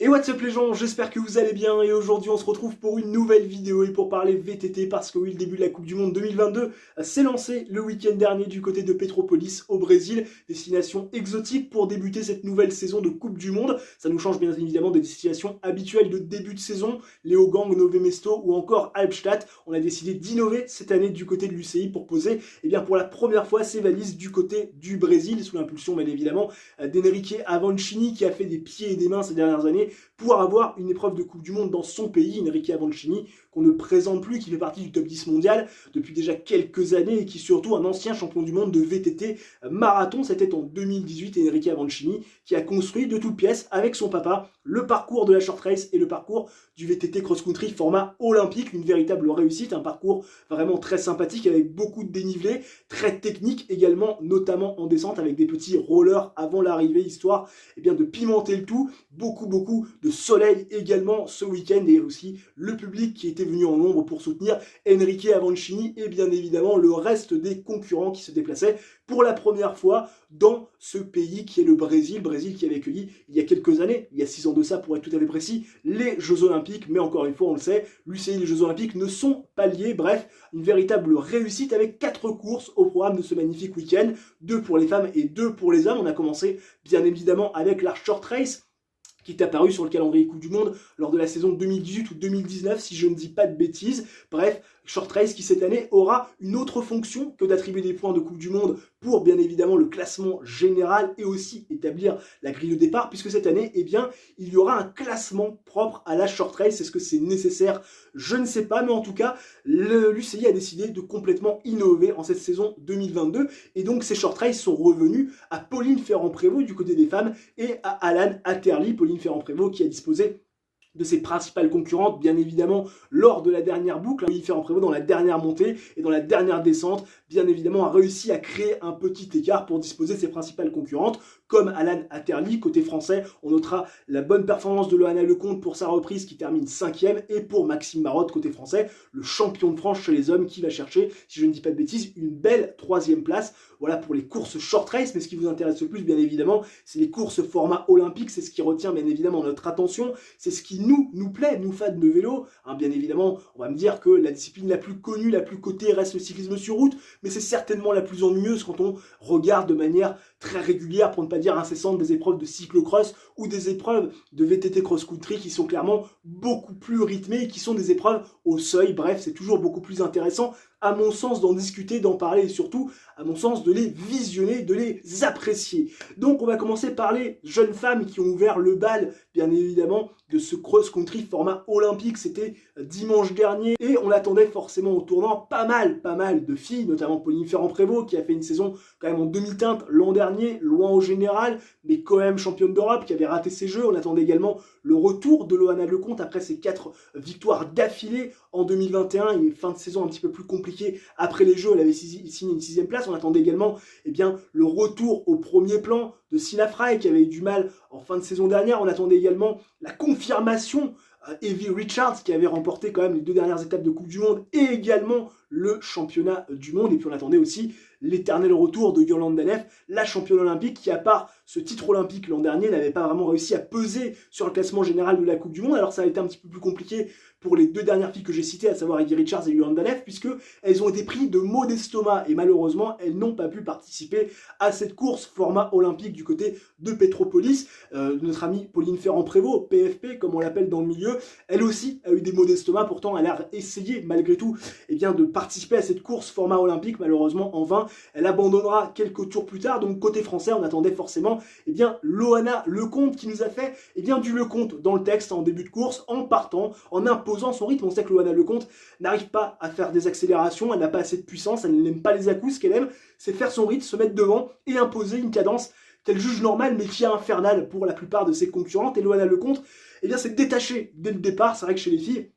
Et what's up les gens, j'espère que vous allez bien et aujourd'hui on se retrouve pour une nouvelle vidéo et pour parler VTT parce que oui, le début de la Coupe du Monde 2022 s'est lancé le week-end dernier du côté de Petropolis au Brésil, destination exotique pour débuter cette nouvelle saison de Coupe du Monde. Ça nous change bien évidemment des destinations habituelles de début de saison, Leogang, Nové Mesto ou encore Albstadt. On a décidé d'innover cette année du côté de l'UCI pour poser pour la première fois ses valises du côté du Brésil, sous l'impulsion bien évidemment d'Enrique Avancini qui a fait des pieds et des mains ces dernières années pour avoir une épreuve de Coupe du Monde dans son pays. Enrique Avancini, qu'on ne présente plus, qui fait partie du top 10 mondial depuis déjà quelques années et qui est surtout un ancien champion du monde de VTT marathon. C'était en 2018 et Enrique Avancini qui a construit de toutes pièces avec son papa le parcours de la short race et le parcours du VTT cross-country format olympique, une véritable réussite, un parcours vraiment très sympathique avec beaucoup de dénivelé, très technique également, notamment en descente avec des petits rollers avant l'arrivée, histoire de pimenter le tout, beaucoup de soleil également ce week-end et aussi le public qui était venu en nombre pour soutenir Enrique Avancini et bien évidemment le reste des concurrents qui se déplaçaient pour la première fois dans ce pays qui est le Brésil. Brésil qui avait accueilli il y a quelques années, il y a 6 ans de ça pour être tout à fait précis, les Jeux Olympiques, mais encore une fois on le sait, l'UCI et les Jeux Olympiques ne sont pas liés. Bref, une véritable réussite avec 4 courses au programme de ce magnifique week-end, 2 pour les femmes et 2 pour les hommes. On a commencé bien évidemment avec la short race, qui est apparu sur le calendrier Coupe du Monde lors de la saison 2018 ou 2019, si je ne dis pas de bêtises. Bref, short race qui cette année aura une autre fonction que d'attribuer des points de Coupe du Monde pour bien évidemment le classement général et aussi établir la grille de départ, puisque cette année, il y aura un classement propre à la short race. Est-ce que c'est nécessaire? Je ne sais pas, mais en tout cas, l'UCI a décidé de complètement innover en cette saison 2022, et donc ces short race sont revenus à Pauline Ferrand-Prévot du côté des femmes et à Alan Atterley. Pauline Ferrand-Prévot qui a disposé de ses principales concurrentes, bien évidemment, lors de la dernière boucle. Pauline Ferrand-Prévot, dans la dernière montée et dans la dernière descente, bien évidemment, a réussi à créer un petit écart pour disposer de ses principales concurrentes, comme Alan Atterley. Côté français, on notera la bonne performance de Loana Lecomte pour sa reprise qui termine 5e, et pour Maxime Marotte, côté français, le champion de France chez les hommes qui va chercher, si je ne dis pas de bêtises, une belle 3e place. Voilà pour les courses short race, mais ce qui vous intéresse le plus, bien évidemment, c'est les courses format olympique. C'est ce qui retient bien évidemment notre attention, c'est ce qui nous plaît, nous fans de vélo. Bien évidemment, on va me dire que la discipline la plus connue, la plus cotée reste le cyclisme sur route, mais c'est certainement la plus ennuyeuse quand on regarde de manière très régulière, pour ne pas dire incessante, des épreuves de cyclocross ou des épreuves de VTT cross-country qui sont clairement beaucoup plus rythmées et qui sont des épreuves au seuil. Bref, c'est toujours beaucoup plus intéressant, à mon sens, d'en discuter, d'en parler et surtout, à mon sens, de les visionner, de les apprécier. Donc on va commencer par les jeunes femmes qui ont ouvert le bal, bien évidemment, de ce cross-country format olympique. C'était dimanche dernier et on attendait forcément au tournant pas mal de filles, notamment Pauline Ferrand-Prévot qui a fait une saison quand même en demi-teinte l'an dernier, loin au général, mais quand même championne d'Europe, qui avait raté ses jeux. On attendait également le retour de Loana Lecomte après ses 4 victoires d'affilée en 2021, une fin de saison un petit peu plus compliquée après les jeux. Elle avait signé une 6e place. On attendait également le retour au premier plan de Sina Frey qui avait eu du mal en fin de saison dernière. On attendait également la confirmation Evie Richards qui avait remporté quand même les 2 dernières étapes de Coupe du Monde et également le championnat du monde. Et puis on attendait aussi l'éternel retour de Yolande Danef, la championne olympique qui, à part ce titre olympique l'an dernier, n'avait pas vraiment réussi à peser sur le classement général de la Coupe du Monde. Alors ça a été un petit peu plus compliqué pour les 2 dernières filles que j'ai citées, à savoir Evie Richards et Yolande Danef, puisque elles ont été prises de maux d'estomac et malheureusement elles n'ont pas pu participer à cette course format olympique du côté de Petropolis. Notre amie Pauline Ferrand-Prévot, PFP comme on l'appelle dans le milieu, elle aussi a eu des maux d'estomac. Pourtant elle a essayé malgré tout de participer à cette course format olympique. Malheureusement en vain, elle abandonnera quelques tours plus tard. Donc côté français, on attendait forcément Loana Lecomte qui nous a fait du Lecomte dans le texte en début de course, en partant, en imposant son rythme. On sait que Loana Lecomte n'arrive pas à faire des accélérations, elle n'a pas assez de puissance, elle n'aime pas les à-coups. Ce qu'elle aime, c'est faire son rythme, se mettre devant et imposer une cadence qu'elle juge normale mais qui est infernale pour la plupart de ses concurrentes. Et Loana Lecomte s'est détachée dès le départ. C'est vrai que chez les filles,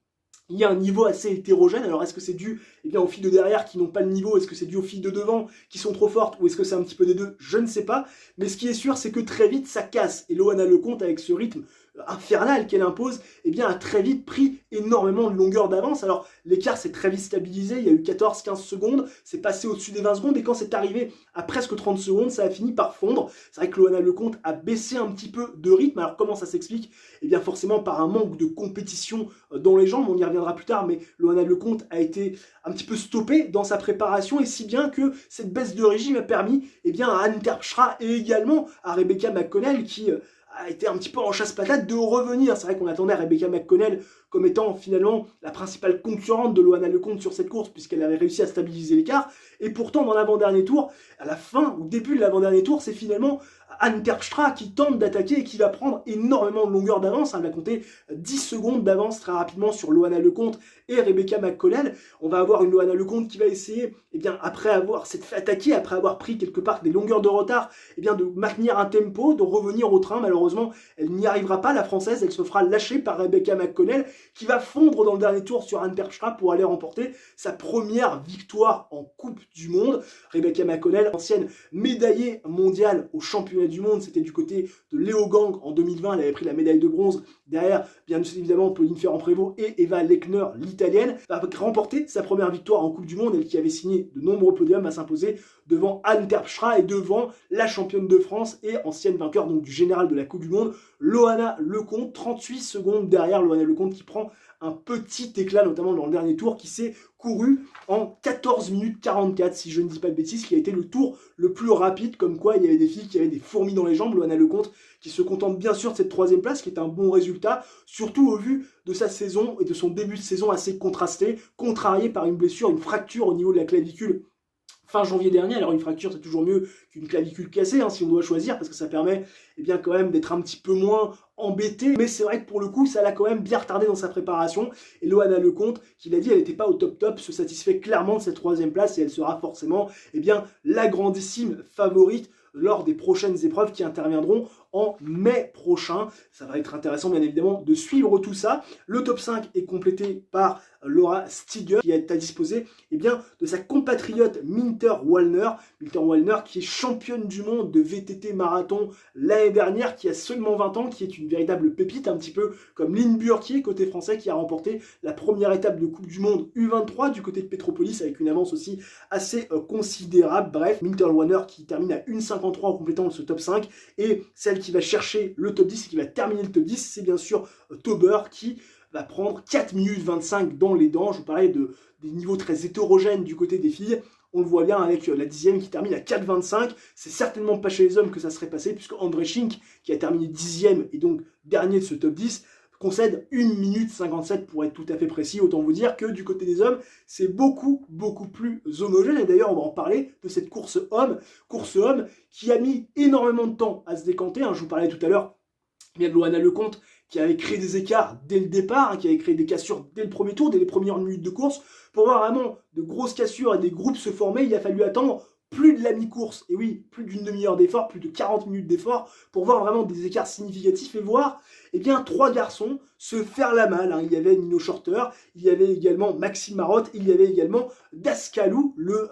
il y a un niveau assez hétérogène. Alors est-ce que c'est dû aux filles de derrière qui n'ont pas le niveau? Est-ce que c'est dû aux filles de devant qui sont trop fortes? Ou est-ce que c'est un petit peu des deux? Je ne sais pas. Mais ce qui est sûr, c'est que très vite, ça casse. Et Loana Lecomte, avec ce rythme infernale qu'elle impose, eh bien, a très vite pris énormément de longueur d'avance. Alors, l'écart s'est très vite stabilisé, il y a eu 14-15 secondes, c'est passé au-dessus des 20 secondes, et quand c'est arrivé à presque 30 secondes, ça a fini par fondre. C'est vrai que Loana Lecomte a baissé un petit peu de rythme. Alors, comment ça s'explique? Eh bien, forcément, par un manque de compétition dans les jambes, on y reviendra plus tard, mais Loana Lecomte a été un petit peu stoppée dans sa préparation, et si bien que cette baisse de régime a permis, eh bien, à Anne Terpstra et également à Rebecca McConnell, qui a été un petit peu en chasse-patate, de revenir. C'est vrai qu'on attendait Rebecca McConnell comme étant finalement la principale concurrente de Loana Lecomte sur cette course, puisqu'elle avait réussi à stabiliser l'écart. Et pourtant, dans l'avant-dernier tour, à la fin, au début de l'avant-dernier tour, c'est finalement Anne Terpstra qui tente d'attaquer et qui va prendre énormément de longueur d'avance. Elle va compter 10 secondes d'avance très rapidement sur Loana Lecomte et Rebecca McConnell. On va avoir une Loana Lecomte qui va essayer, eh bien, après avoir s'être fait attaquer, après avoir pris quelque part des longueurs de retard, eh bien, de maintenir un tempo, de revenir au train. Malheureusement, elle n'y arrivera pas, la Française. Elle se fera lâcher par Rebecca McConnell, qui va fondre dans le dernier tour sur Anne Terpstra pour aller remporter sa première victoire en Coupe du Monde. Rebecca McConnell, ancienne médaillée mondiale au championnat du monde, c'était du côté de Leogang en 2020, elle avait pris la médaille de bronze. Derrière, bien évidemment, Pauline Ferrand-Prévot et Eva Lechner, l'italienne, va remporter sa première victoire en Coupe du Monde, elle qui avait signé de nombreux podiums, à s'imposer devant Anne Terpstra et devant la championne de France et ancienne vainqueur donc du général de la Coupe du Monde, Loana Lecomte. 38 secondes derrière Loana Lecomte, qui prend un petit éclat, notamment dans le dernier tour, qui s'est couru en 14 minutes 44, si je ne dis pas de bêtises, qui a été le tour le plus rapide. Comme quoi, il y avait des filles qui avaient des fourmis dans les jambes. Loana Lecomte qui se contente bien sûr de cette troisième place, qui est un bon résultat, surtout au vu de sa saison et de son début de saison assez contrasté, contrarié par une blessure, une fracture au niveau de la clavicule fin janvier dernier. Alors une fracture, c'est toujours mieux qu'une clavicule cassée, hein, si on doit choisir, parce que ça permet, eh bien, quand même d'être un petit peu moins embêté. Mais c'est vrai que pour le coup, ça l'a quand même bien retardé dans sa préparation. Et Loana Lecomte, qui l'a dit, elle n'était pas au top, se satisfait clairement de cette troisième place, et elle sera forcément, eh bien, la grandissime favorite lors des prochaines épreuves qui interviendront en mai prochain. Ça va être intéressant, bien évidemment, de suivre tout ça. Le top 5 est complété par Laura Stiger, qui est à disposer, eh bien, de sa compatriote Minter Wallner. Minter Wallner, qui est championne du monde de VTT marathon l'année dernière, qui a seulement 20 ans, qui est une véritable pépite, un petit peu comme Lynn Burkier, côté français, qui a remporté la première étape de Coupe du Monde U23 du côté de Petropolis, avec une avance aussi assez considérable. Bref, Minter Wallner qui termine à 1,53 en complétant ce top 5, et celle qui va chercher le top 10 et qui va terminer le top 10, c'est bien sûr Tauber, qui va prendre 4 minutes 25 dans les dents. Je vous parlais des niveaux très hétérogènes du côté des filles. On le voit bien avec la 10e qui termine à 4,25. C'est certainement pas chez les hommes que ça serait passé, puisque André Schink, qui a terminé 10e et donc dernier de ce top 10, concède 1 minute 57 pour être tout à fait précis. Autant vous dire que du côté des hommes, c'est beaucoup plus homogène. Et d'ailleurs, on va en parler de cette course homme qui a mis énormément de temps à se décanter. Je vous parlais tout à l'heure de Loana Lecomte, qui avait créé des écarts dès le départ, qui avait créé des cassures dès le premier tour, dès les premières minutes de course. Pour voir vraiment de grosses cassures et des groupes se former, il a fallu attendre plus de la mi-course, et oui, plus d'une demi-heure d'effort, plus de 40 minutes d'effort, pour voir vraiment des écarts significatifs et voir, eh bien, 3 garçons se faire la malle. Il y avait Nino Shorter, il y avait également Maxime Marotte, il y avait également Dascalou, le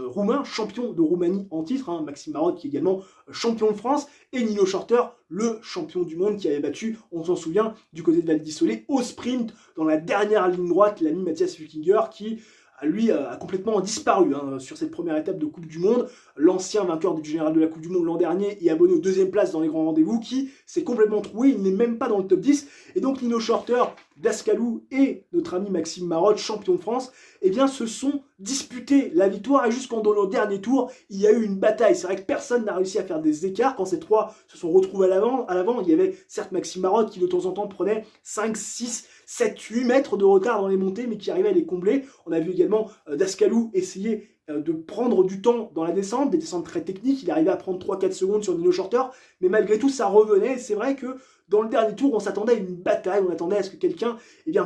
roumain, champion de Roumanie en titre, Maxime Marotte qui est également champion de France, et Nino Shorter, le champion du monde qui avait battu, on s'en souvient, du côté de Val d'Issolé, au sprint, dans la dernière ligne droite, l'ami Mathias Fukinger, qui lui a complètement disparu sur cette première étape de Coupe du Monde. L'ancien vainqueur du général de la Coupe du Monde l'an dernier et abonné aux 2e place dans les grands rendez-vous, qui s'est complètement troué, il n'est même pas dans le top 10. Et donc Nino Shorter, Dascalou et notre ami Maxime Marotte, champion de France, eh bien, se sont disputés la victoire, et jusqu'en dans le dernier tour, il y a eu une bataille. C'est vrai que personne n'a réussi à faire des écarts. Quand ces trois se sont retrouvés à l'avant, il y avait certes Maxime Marotte qui de temps en temps prenait 5, 6, 7, 8 mètres de retard dans les montées, mais qui arrivait à les combler. On a vu également Dascalou essayer de prendre du temps dans la descente, des descentes très techniques. Il arrivait à prendre 3-4 secondes sur Nino Shorter, mais malgré tout, ça revenait. C'est vrai que dans le dernier tour, on s'attendait à une bataille, on attendait à ce que quelqu'un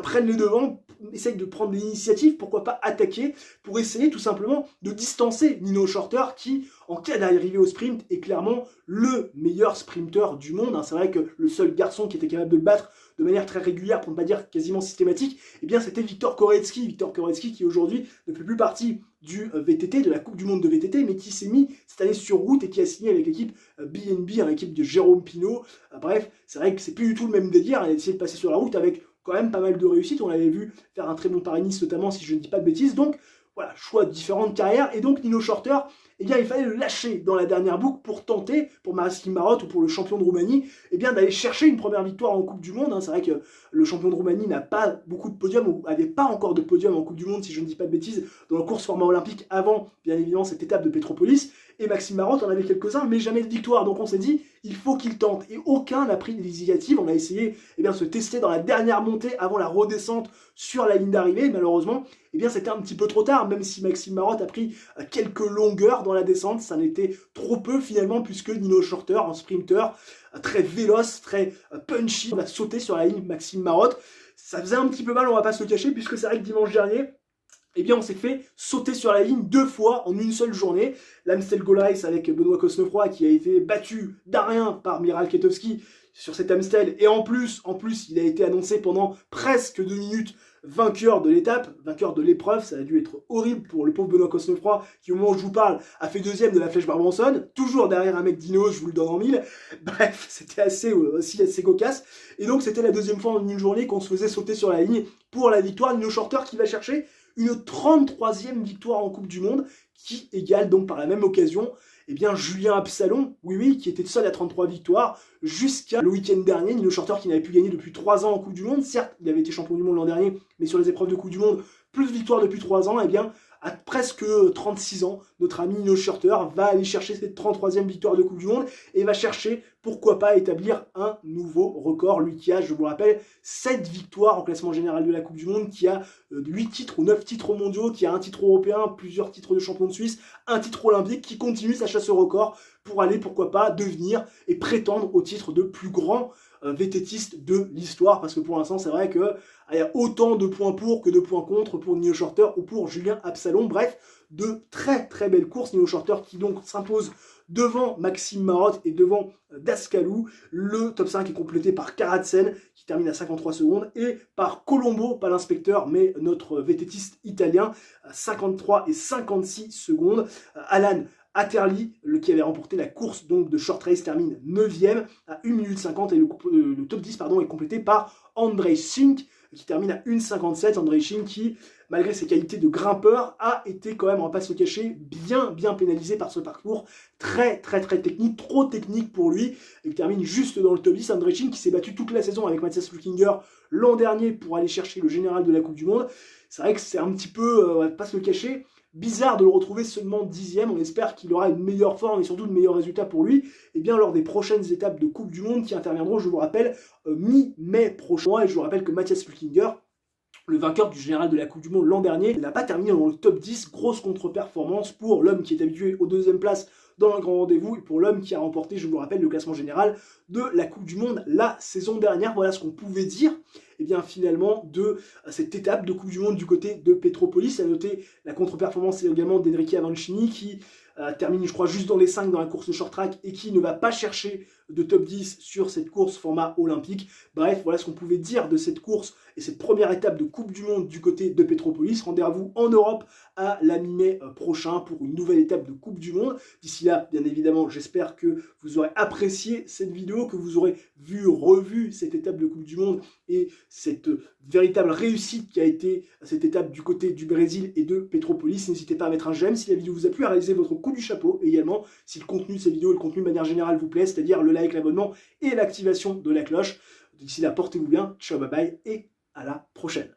prenne le devant, essaye de prendre l'initiative, pourquoi pas attaquer, pour essayer tout simplement de distancer Nino Shorter, qui, en cas d'arrivée au sprint, est clairement le meilleur sprinter du monde. C'est vrai que le seul garçon qui était capable de le battre de manière très régulière, pour ne pas dire quasiment systématique, eh bien c'était Viktor Koretsky. Viktor Koretsky qui aujourd'hui ne fait plus partie du VTT, de la Coupe du Monde de VTT, mais qui s'est mis cette année sur route et qui a signé avec l'équipe BNB, une équipe de Jérôme Pinault. Bref, c'est vrai que c'est plus du tout le même délire, elle a essayé de passer sur la route avec quand même pas mal de réussite, on l'avait vu faire un très bon Paris-Nice notamment, si je ne dis pas de bêtises, donc voilà, choix de différentes carrières, et donc Nino Shorter, eh bien il fallait le lâcher dans la dernière boucle pour tenter, pour Maxime Marotte ou pour le champion de Roumanie, eh bien d'aller chercher une première victoire en Coupe du Monde. C'est vrai que le champion de Roumanie n'a pas beaucoup de podiums, ou n'avait pas encore de podium en Coupe du Monde, si je ne dis pas de bêtises, dans la course format olympique avant, bien évidemment, cette étape de Petropolis. Et Maxime Marotte en avait quelques-uns, mais jamais de victoire. Donc on s'est dit, il faut qu'il tente. Et aucun n'a pris l'initiative. On a essayé de se tester dans la dernière montée avant la redescente sur la ligne d'arrivée. Malheureusement, c'était un petit peu trop tard, même si Maxime Marotte a pris quelques longueurs dans la descente. Ça n'était trop peu finalement, puisque Nino Shorter, un sprinter très véloce, très punchy, a sauté sur la ligne Maxime Marotte. Ça faisait un petit peu mal, on va pas se le cacher, puisque c'est vrai que dimanche dernier, on s'est fait sauter sur la ligne 2 fois en une seule journée. L'Amstel Gold Race avec Benoît Cosnefroy qui a été battu d'un rien par Miral Ketowski sur cet Amstel. Et en plus, il a été annoncé pendant presque 2 minutes vainqueur de l'étape, vainqueur de l'épreuve. Ça a dû être horrible pour le pauvre Benoît Cosnefroy qui, au moment où je vous parle, a fait 2e de la Flèche Barbanson, toujours derrière un mec d'Ineos, je vous le donne en mille. Bref, c'était aussi assez cocasse. Et donc, c'était la 2e fois en une journée qu'on se faisait sauter sur la ligne pour la victoire. Nino Shorter qui va chercher une 33e victoire en Coupe du Monde, qui égale donc par la même occasion Julien Absalon, oui, qui était seul à 33 victoires, jusqu'à le week-end dernier. Nino Shorter qui n'avait plus gagné depuis 3 ans en Coupe du Monde. Certes, il avait été champion du monde l'an dernier, mais sur les épreuves de Coupe du Monde, plus de victoires depuis 3 ans, à presque 36 ans, notre ami Nino Shorter va aller chercher cette 33e victoire de Coupe du Monde et va chercher, pourquoi pas, établir un nouveau record. Lui qui a, je vous le rappelle, 7 victoires en classement général de la Coupe du Monde, qui a 8 titres ou 9 titres mondiaux, qui a un titre européen, plusieurs titres de champion de Suisse, un titre olympique, qui continue sa chasse au record pour aller, pourquoi pas, devenir et prétendre au titre de plus grand VTTiste de l'histoire, parce que pour l'instant c'est vrai que il y a autant de points pour que de points contre pour Nino Shorter ou pour Julien Absalon. Bref, de très très belles courses. Nino Shorter qui donc s'impose devant Maxime Marotte et devant Dascalou. Le top 5 est complété par Karatsen qui termine à 53 secondes et par Colombo, pas l'inspecteur mais notre VTTiste italien, à 53 et 56 secondes. Alan Atterley, qui avait remporté la course donc de short race, termine 9e à 1 minute 50 et le top 10 est complété par Andrei Schink qui termine à 1,57. Andrei Schink qui, malgré ses qualités de grimpeur, a été quand même, on va pas se le cacher, bien pénalisé par ce parcours très technique, trop technique pour lui. Il termine juste dans le top 10. Andrei Schink qui s'est battu toute la saison avec Matthias Flukinger l'an dernier pour aller chercher le général de la Coupe du Monde. C'est vrai que c'est un petit peu, on va pas se le cacher, bizarre de le retrouver seulement 10e. On espère qu'il aura une meilleure forme et surtout de meilleurs résultats pour lui lors des prochaines étapes de Coupe du Monde qui interviendront, je vous le rappelle, mi-mai prochain. Et je vous rappelle que Matthias Flukinger, le vainqueur du général de la Coupe du Monde l'an dernier, n'a pas terminé dans le top 10. Grosse contre-performance pour l'homme qui est habitué aux 2e places dans un grand rendez-vous et pour l'homme qui a remporté, je vous le rappelle, le classement général de la Coupe du Monde la saison dernière. Voilà ce qu'on pouvait dire finalement de cette étape de Coupe du Monde du côté de Petropolis. À noter la contre-performance également d'Enrique Avancini qui termine, je crois, juste dans les 5 dans la course de short track et qui ne va pas chercher de top 10 sur cette course format olympique. Bref, voilà ce qu'on pouvait dire de cette course et cette première étape de Coupe du Monde du côté de Petropolis. Rendez-vous en Europe à la mi-mai prochain pour une nouvelle étape de Coupe du Monde. D'ici là, bien évidemment, j'espère que vous aurez apprécié cette vidéo, que vous aurez revu cette étape de Coupe du Monde et cette véritable réussite qui a été cette étape du côté du Brésil et de Petropolis. N'hésitez pas à mettre un j'aime si la vidéo vous a plu, à réaliser votre coup du chapeau et également si le contenu de cette vidéo et le contenu de manière générale vous plaît, c'est-à-dire le like, l'abonnement et l'activation de la cloche. D'ici là, portez-vous bien, ciao, bye bye et à la prochaine.